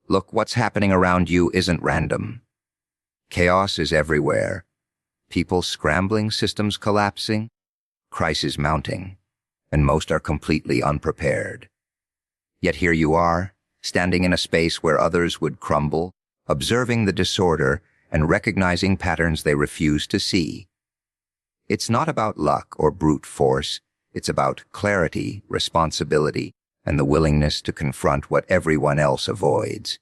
Look, what's happening around you isn't random. Chaos is everywhere. People scrambling, systems collapsing, crises mounting, and most are completely unprepared. Yet here you are, standing in a space where others would crumble, observing the disorder and recognizing patterns they refuse to see. It's not about luck or brute force. It's about clarity, responsibility, and the willingness to confront what everyone else avoids.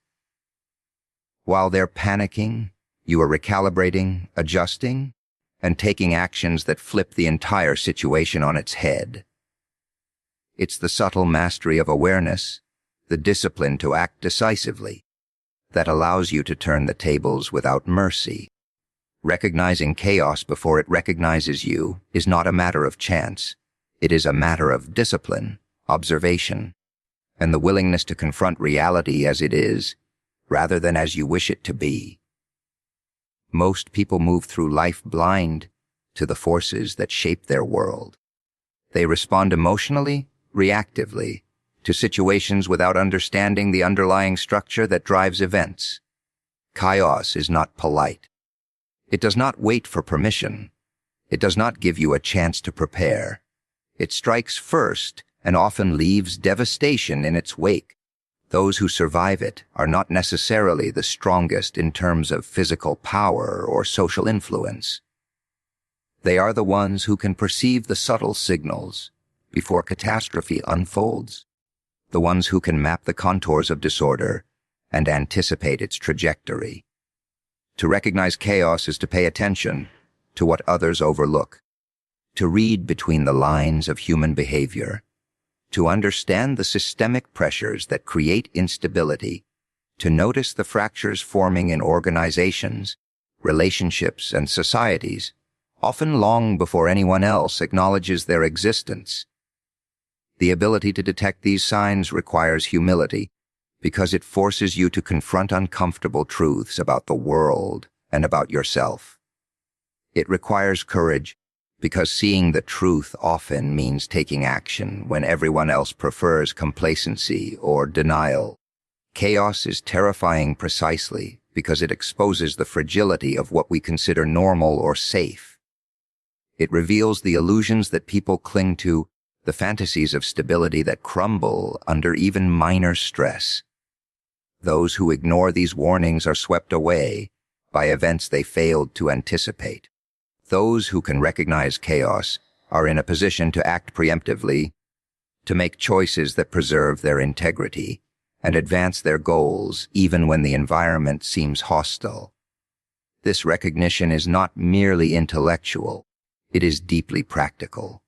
While they're panicking, you are recalibrating, adjusting, and taking actions that flip the entire situation on its head. It's the subtle mastery of awareness, the discipline to act decisively, that allows you to turn the tables without mercy. Recognizing chaos before it recognizes you is not a matter of chance. It is a matter of discipline, observation, and the willingness to confront reality as it is, rather than as you wish it to be. Most people move through life blind to the forces that shape their world. They respond emotionally, reactively, to situations without understanding the underlying structure that drives events. Chaos is not polite. It does not wait for permission. It does not give you a chance to prepare. It strikes first and often leaves devastation in its wake. Those who survive it are not necessarily the strongest in terms of physical power or social influence. They are the ones who can perceive the subtle signals before catastrophe unfolds, the ones who can map the contours of disorder and anticipate its trajectory. To recognize chaos is to pay attention to what others overlook, to read between the lines of human behavior, to understand the systemic pressures that create instability, to notice the fractures forming in organizations, relationships, and societies, often long before anyone else acknowledges their existence. The ability to detect these signs requires humility, because it forces you to confront uncomfortable truths about the world and about yourself. It requires courage, because seeing the truth often means taking action when everyone else prefers complacency or denial. Chaos is terrifying precisely because it exposes the fragility of what we consider normal or safe. It reveals the illusions that people cling to, the fantasies of stability that crumble under even minor stress. Those who ignore these warnings are swept away by events they failed to anticipate. Those who can recognize chaos are in a position to act preemptively, to make choices that preserve their integrity and advance their goals even when the environment seems hostile. This recognition is not merely intellectual, it is deeply practical.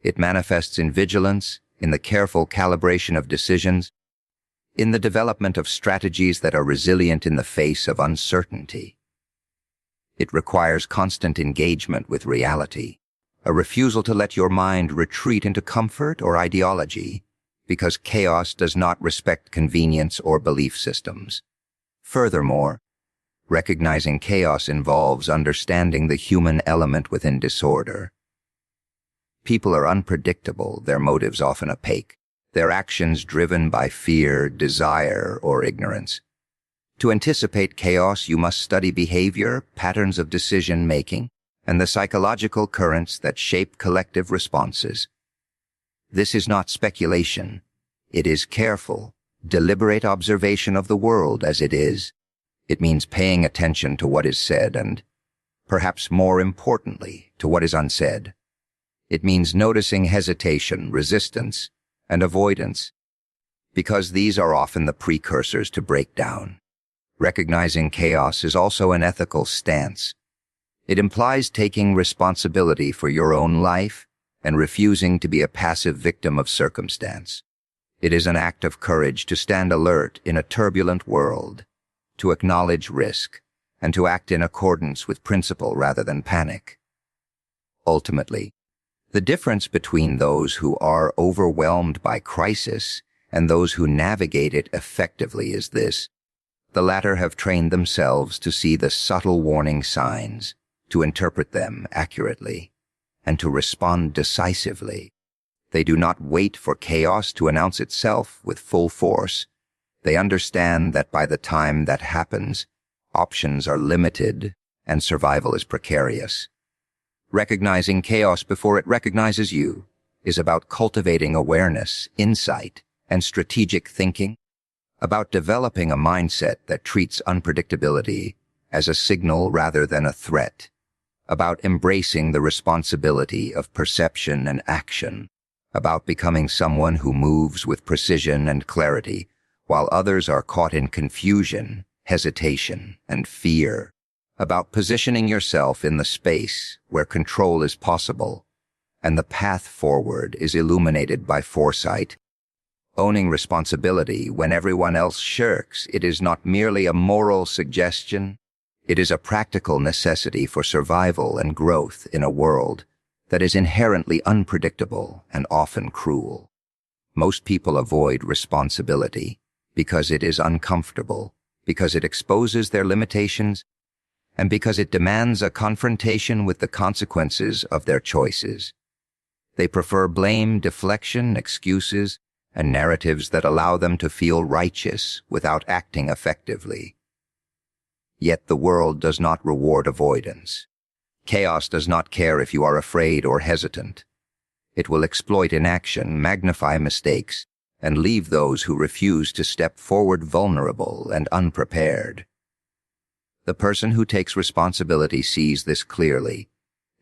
It manifests in vigilance, in the careful calibration of decisions, in the development of strategies that are resilient in the face of uncertainty. It requires constant engagement with reality, a refusal to let your mind retreat into comfort or ideology, because chaos does not respect convenience or belief systems. Furthermore, recognizing chaos involves understanding the human element within disorder. People are unpredictable, their motives often opaque, their actions driven by fear, desire, or ignorance. To anticipate chaos, you must study behavior, patterns of decision-making, and the psychological currents that shape collective responses. This is not speculation. It is careful, deliberate observation of the world as it is. It means paying attention to what is said and, perhaps more importantly, to what is unsaid. It means noticing hesitation, resistance, and avoidance, because these are often the precursors to breakdown. Recognizing chaos is also an ethical stance. It implies taking responsibility for your own life and refusing to be a passive victim of circumstance. It is an act of courage to stand alert in a turbulent world, to acknowledge risk, and to act in accordance with principle rather than panic. Ultimately, the difference between those who are overwhelmed by crisis and those who navigate it effectively is this. The latter have trained themselves to see the subtle warning signs, to interpret them accurately, and to respond decisively. They do not wait for chaos to announce itself with full force. They understand that by the time that happens, options are limited and survival is precarious. Recognizing chaos before it recognizes you is about cultivating awareness, insight, and strategic thinking, about developing a mindset that treats unpredictability as a signal rather than a threat, about embracing the responsibility of perception and action, about becoming someone who moves with precision and clarity while others are caught in confusion, hesitation, and fear, about positioning yourself in the space where control is possible and the path forward is illuminated by foresight. Owning responsibility when everyone else shirks, it is not merely a moral suggestion, it is a practical necessity for survival and growth in a world that is inherently unpredictable and often cruel. Most people avoid responsibility because it is uncomfortable, because it exposes their limitations, and because it demands a confrontation with the consequences of their choices. They prefer blame, deflection, excuses, and narratives that allow them to feel righteous without acting effectively. Yet the world does not reward avoidance. Chaos does not care if you are afraid or hesitant. It will exploit inaction, magnify mistakes, and leave those who refuse to step forward vulnerable and unprepared. The person who takes responsibility sees this clearly.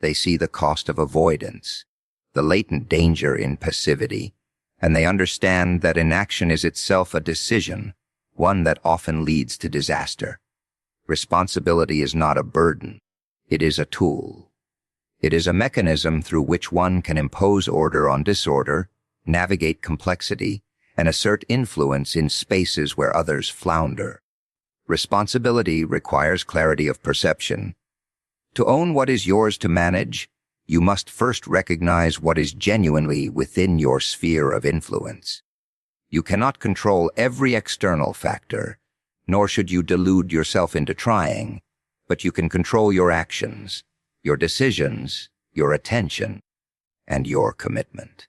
They see the cost of avoidance, the latent danger in passivity, and they understand that inaction is itself a decision, one that often leads to disaster. Responsibility is not a burden. It is a tool. It is a mechanism through which one can impose order on disorder, navigate complexity, and assert influence in spaces where others flounder. Responsibility requires clarity of perception. To own what is yours to manage, you must first recognize what is genuinely within your sphere of influence. You cannot control every external factor, nor should you delude yourself into trying, but you can control your actions, your decisions, your attention, and your commitment.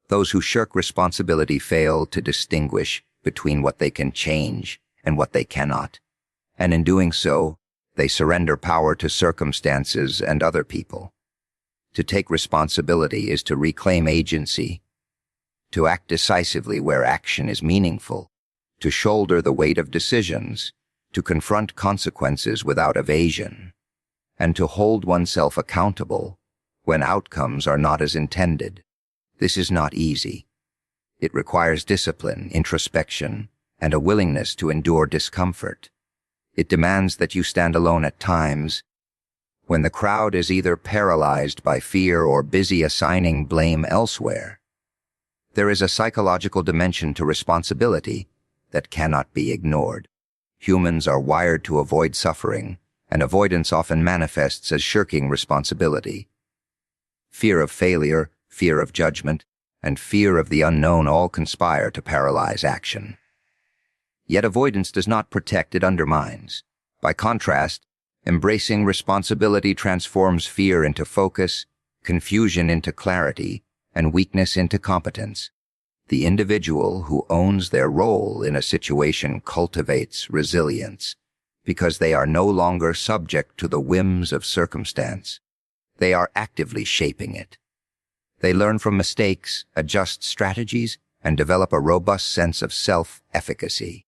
Those who shirk responsibility fail to distinguish between what they can change and what they cannot, and in doing so, they surrender power to circumstances and other people. To take responsibility is to reclaim agency, to act decisively where action is meaningful, to shoulder the weight of decisions, to confront consequences without evasion, and to hold oneself accountable when outcomes are not as intended. This is not easy. It requires discipline, introspection, and a willingness to endure discomfort. It demands that you stand alone at times, when the crowd is either paralyzed by fear or busy assigning blame elsewhere. There is a psychological dimension to responsibility that cannot be ignored. Humans are wired to avoid suffering, and avoidance often manifests as shirking responsibility. Fear of failure, fear of judgment, and fear of the unknown all conspire to paralyze action. Yet avoidance does not protect, it undermines. By contrast, embracing responsibility transforms fear into focus, confusion into clarity, and weakness into competence. The individual who owns their role in a situation cultivates resilience, because they are no longer subject to the whims of circumstance. They are actively shaping it. They learn from mistakes, adjust strategies, and develop a robust sense of self-efficacy.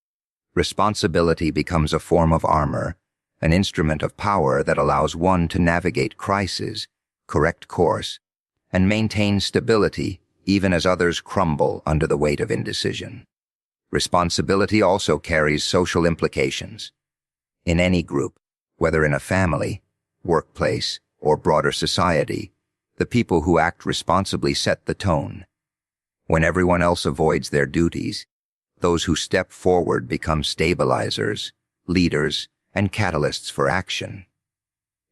Responsibility becomes a form of armor, an instrument of power that allows one to navigate crises, correct course, and maintain stability even as others crumble under the weight of indecision. Responsibility also carries social implications. In any group, whether in a family, workplace, or broader society, the people who act responsibly set the tone. When everyone else avoids their duties, those who step forward become stabilizers, leaders, and catalysts for action.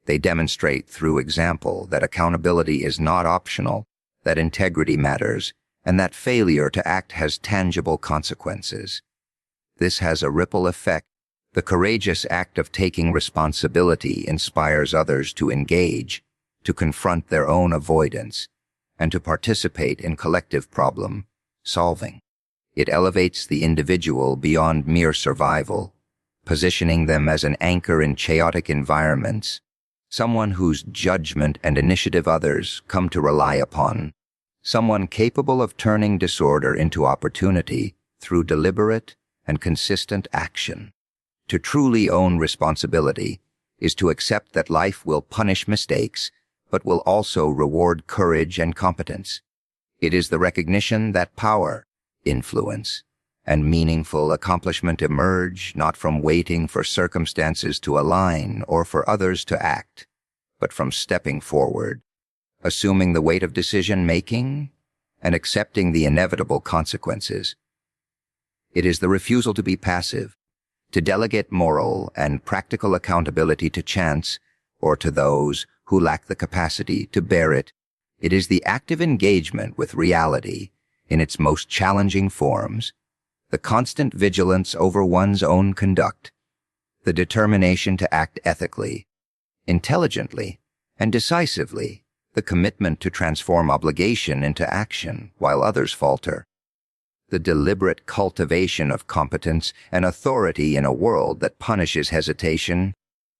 They demonstrate through example that accountability is not optional, that integrity matters, and that failure to act has tangible consequences. This has a ripple effect. The courageous act of taking responsibility inspires others to engage, to confront their own avoidance, and to participate in collective problem solving. It elevates the individual beyond mere survival, positioning them as an anchor in chaotic environments, someone whose judgment and initiative others come to rely upon, someone capable of turning disorder into opportunity through deliberate and consistent action. To truly own responsibility is to accept that life will punish mistakes, but will also reward courage and competence. It is the recognition that power, influence, and meaningful accomplishment emerge not from waiting for circumstances to align or for others to act, but from stepping forward, assuming the weight of decision-making, and accepting the inevitable consequences. It is the refusal to be passive, to delegate moral and practical accountability to chance or to those who lack the capacity to bear it. It is the active engagement with reality in its most challenging forms, the constant vigilance over one's own conduct, the determination to act ethically, intelligently, and decisively, the commitment to transform obligation into action while others falter, the deliberate cultivation of competence and authority in a world that punishes hesitation.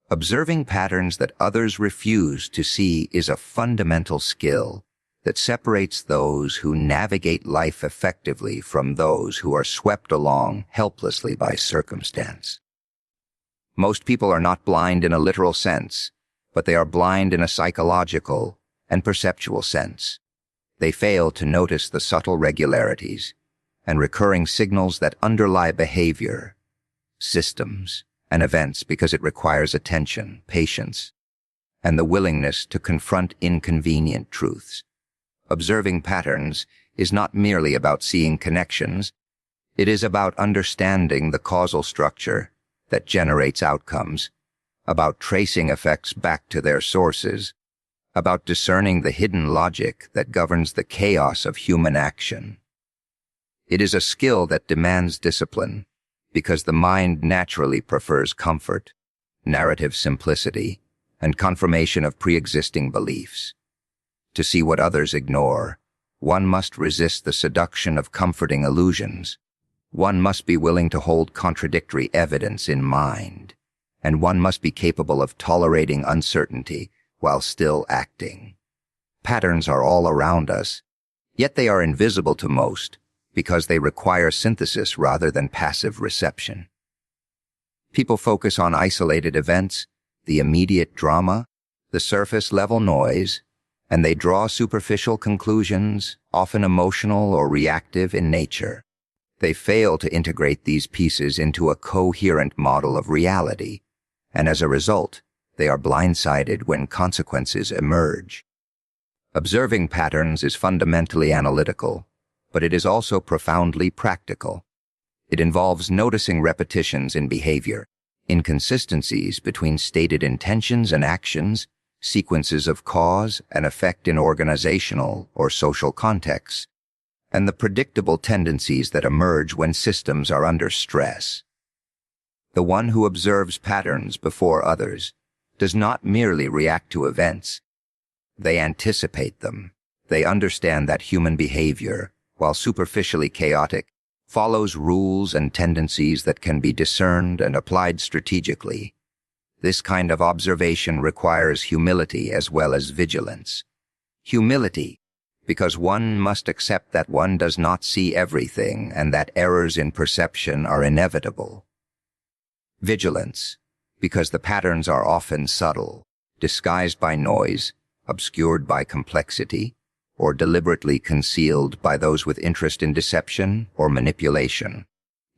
Observing patterns that others refuse to see is a fundamental skill that separates those who navigate life effectively from those who are swept along helplessly by circumstance. Most people are not blind in a literal sense, but they are blind in a psychological and perceptual sense. They fail to notice the subtle regularities and recurring signals that underlie behavior, systems, and events because it requires attention, patience, and the willingness to confront inconvenient truths. Observing patterns is not merely about seeing connections. It is about understanding the causal structure that generates outcomes, about tracing effects back to their sources, about discerning the hidden logic that governs the chaos of human action. It is a skill that demands discipline, because the mind naturally prefers comfort, narrative simplicity, and confirmation of pre-existing beliefs. To see what others ignore, one must resist the seduction of comforting illusions. One must be willing to hold contradictory evidence in mind, and one must be capable of tolerating uncertainty while still acting. Patterns are all around us, yet they are invisible to most because they require synthesis rather than passive reception. People focus on isolated events, the immediate drama, the surface-level noise, and they draw superficial conclusions, often emotional or reactive in nature. They fail to integrate these pieces into a coherent model of reality, and as a result, they are blindsided when consequences emerge. Observing patterns is fundamentally analytical, but it is also profoundly practical. It involves noticing repetitions in behavior, inconsistencies between stated intentions and actions, sequences of cause and effect in organizational or social contexts, and the predictable tendencies that emerge when systems are under stress. The one who observes patterns before others does not merely react to events. They anticipate them. They understand that human behavior, while superficially chaotic, follows rules and tendencies that can be discerned and applied strategically. This kind of observation requires humility as well as vigilance. Humility, because one must accept that one does not see everything and that errors in perception are inevitable. Vigilance, because the patterns are often subtle, disguised by noise, obscured by complexity, or deliberately concealed by those with interest in deception or manipulation.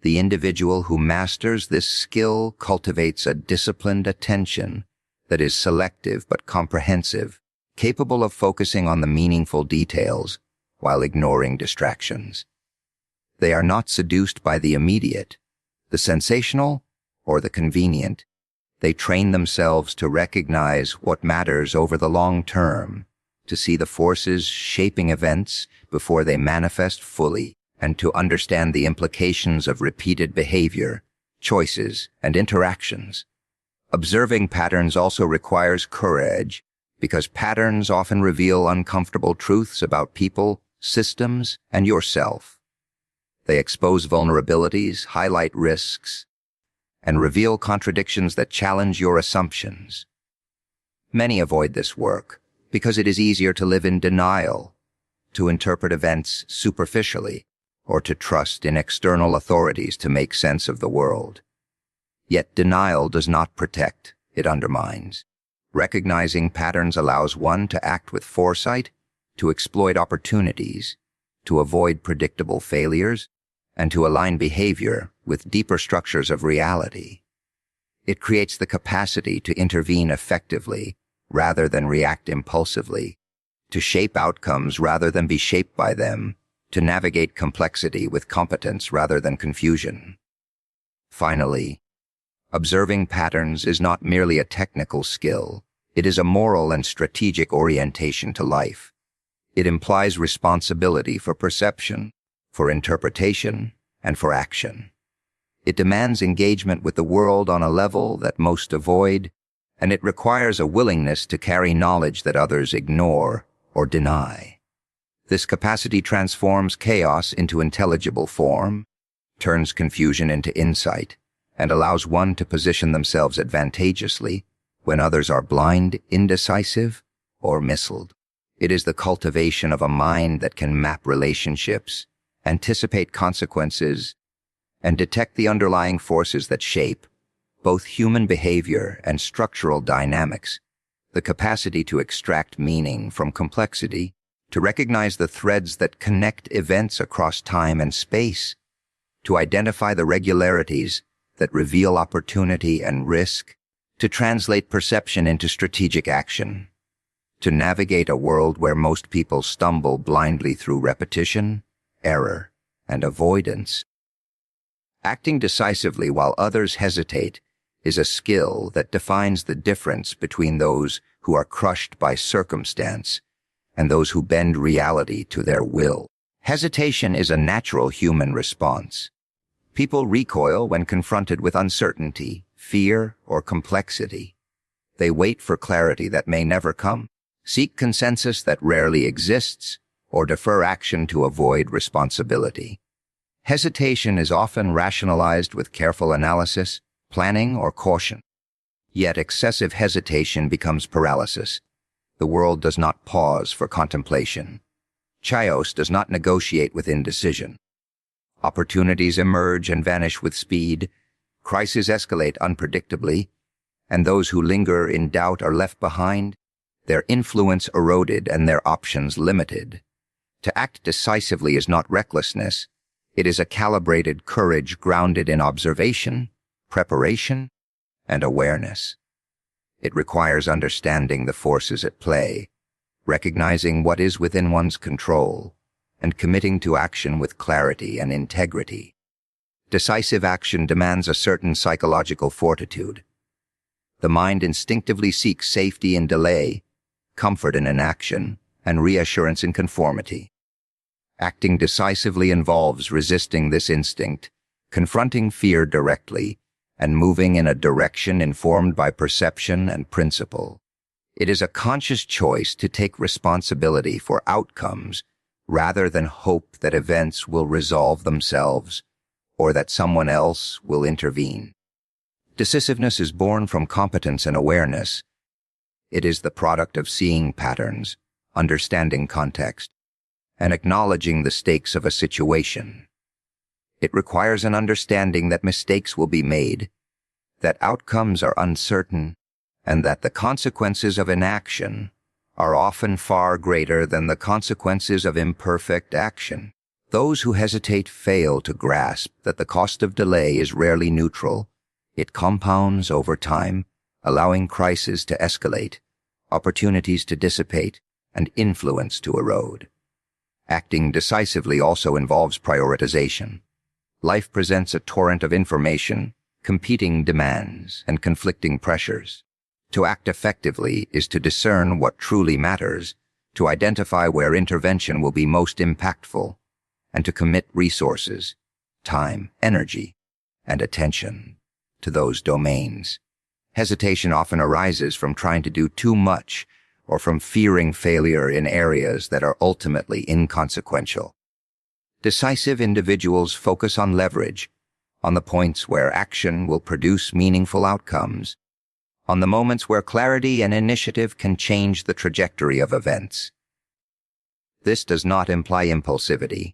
The individual who masters this skill cultivates a disciplined attention that is selective but comprehensive, capable of focusing on the meaningful details while ignoring distractions. They are not seduced by the immediate, the sensational, or the convenient. They train themselves to recognize what matters over the long term, to see the forces shaping events before they manifest fully, and to understand the implications of repeated behavior, choices, and interactions. Observing patterns also requires courage, because patterns often reveal uncomfortable truths about people, systems, and yourself. They expose vulnerabilities, highlight risks, and reveal contradictions that challenge your assumptions. Many avoid this work because it is easier to live in denial, to interpret events superficially, or to trust in external authorities to make sense of the world. Yet denial does not protect, it undermines. Recognizing patterns allows one to act with foresight, to exploit opportunities, to avoid predictable failures, and to align behavior with deeper structures of reality. It creates the capacity to intervene effectively rather than react impulsively, to shape outcomes rather than be shaped by them, to navigate complexity with competence rather than confusion. Finally, observing patterns is not merely a technical skill. It is a moral and strategic orientation to life. It implies responsibility for perception, for interpretation, and for action. It demands engagement with the world on a level that most avoid, and it requires a willingness to carry knowledge that others ignore or deny. This capacity transforms chaos into intelligible form, turns confusion into insight, and allows one to position themselves advantageously when others are blind, indecisive, or misled. It is the cultivation of a mind that can map relationships, anticipate consequences, and detect the underlying forces that shape both human behavior and structural dynamics, the capacity to extract meaning from complexity, to recognize the threads that connect events across time and space, to identify the regularities that reveal opportunity and risk, to translate perception into strategic action, to navigate a world where most people stumble blindly through repetition, error, and avoidance. Acting decisively while others hesitate is a skill that defines the difference between those who are crushed by circumstance and those who bend reality to their will. Hesitation is a natural human response. People recoil when confronted with uncertainty, fear, or complexity. They wait for clarity that may never come, seek consensus that rarely exists, or defer action to avoid responsibility. Hesitation is often rationalized with careful analysis, planning, or caution. Yet excessive hesitation becomes paralysis. The world does not pause for contemplation. Chaos does not negotiate with indecision. Opportunities emerge and vanish with speed. Crises escalate unpredictably, and those who linger in doubt are left behind, their influence eroded and their options limited. To act decisively is not recklessness. It is a calibrated courage grounded in observation, preparation, and awareness. It requires understanding the forces at play, recognizing what is within one's control, and committing to action with clarity and integrity. Decisive action demands a certain psychological fortitude. The mind instinctively seeks safety in delay, comfort in inaction, and reassurance in conformity. Acting decisively involves resisting this instinct, confronting fear directly, and moving in a direction informed by perception and principle. It is a conscious choice to take responsibility for outcomes rather than hope that events will resolve themselves or that someone else will intervene. Decisiveness is born from competence and awareness. It is the product of seeing patterns, understanding context, and acknowledging the stakes of a situation. It requires an understanding that mistakes will be made, that outcomes are uncertain, and that the consequences of inaction are often far greater than the consequences of imperfect action. Those who hesitate fail to grasp that the cost of delay is rarely neutral. It compounds over time, allowing crises to escalate, opportunities to dissipate, and influence to erode. Acting decisively also involves prioritization. Life presents a torrent of information, competing demands, and conflicting pressures. To act effectively is to discern what truly matters, to identify where intervention will be most impactful, and to commit resources, time, energy, and attention to those domains. Hesitation often arises from trying to do too much or from fearing failure in areas that are ultimately inconsequential. Decisive individuals focus on leverage, on the points where action will produce meaningful outcomes, on the moments where clarity and initiative can change the trajectory of events. This does not imply impulsivity,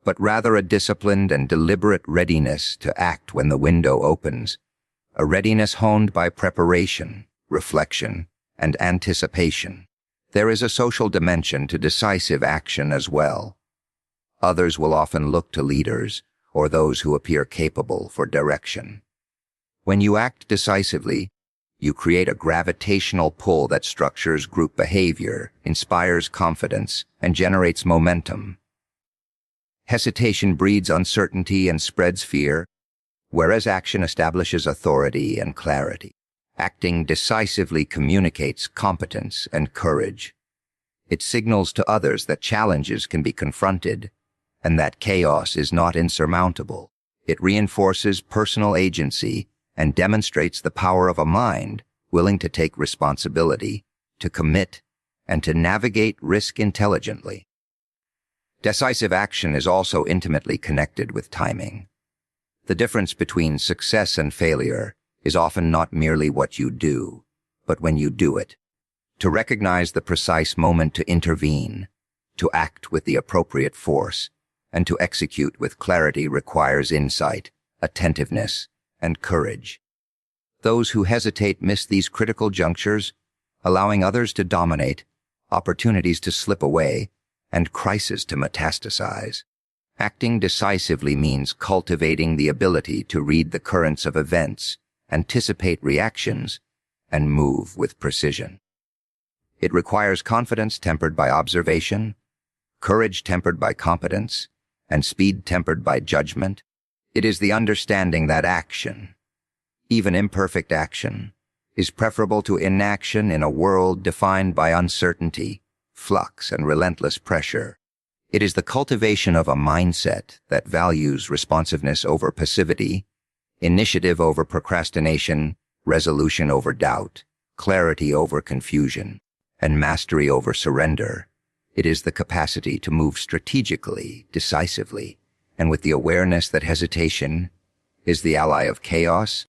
but rather a disciplined and deliberate readiness to act when the window opens, a readiness honed by preparation, reflection, and anticipation. There is a social dimension to decisive action as well. Others will often look to leaders or those who appear capable for direction. When you act decisively, you create a gravitational pull that structures group behavior, inspires confidence, and generates momentum. Hesitation breeds uncertainty and spreads fear, whereas action establishes authority and clarity. Acting decisively communicates competence and courage. It signals to others that challenges can be confronted and that chaos is not insurmountable. It reinforces personal agency and demonstrates the power of a mind willing to take responsibility, to commit, and to navigate risk intelligently. Decisive action is also intimately connected with timing. The difference between success and failure is often not merely what you do, but when you do it. To recognize the precise moment to intervene, to act with the appropriate force, and to execute with clarity requires insight, attentiveness, and courage. Those who hesitate miss these critical junctures, allowing others to dominate, opportunities to slip away, and crises to metastasize. Acting decisively means cultivating the ability to read the currents of events, anticipate reactions, and move with precision. It requires confidence tempered by observation, courage tempered by competence, and speed tempered by judgment. It is the understanding that action, even imperfect action, is preferable to inaction in a world defined by uncertainty, flux, and relentless pressure. It is the cultivation of a mindset that values responsiveness over passivity, initiative over procrastination, resolution over doubt, clarity over confusion, and mastery over surrender. It is the capacity to move strategically, decisively, and with the awareness that hesitation is the ally of chaos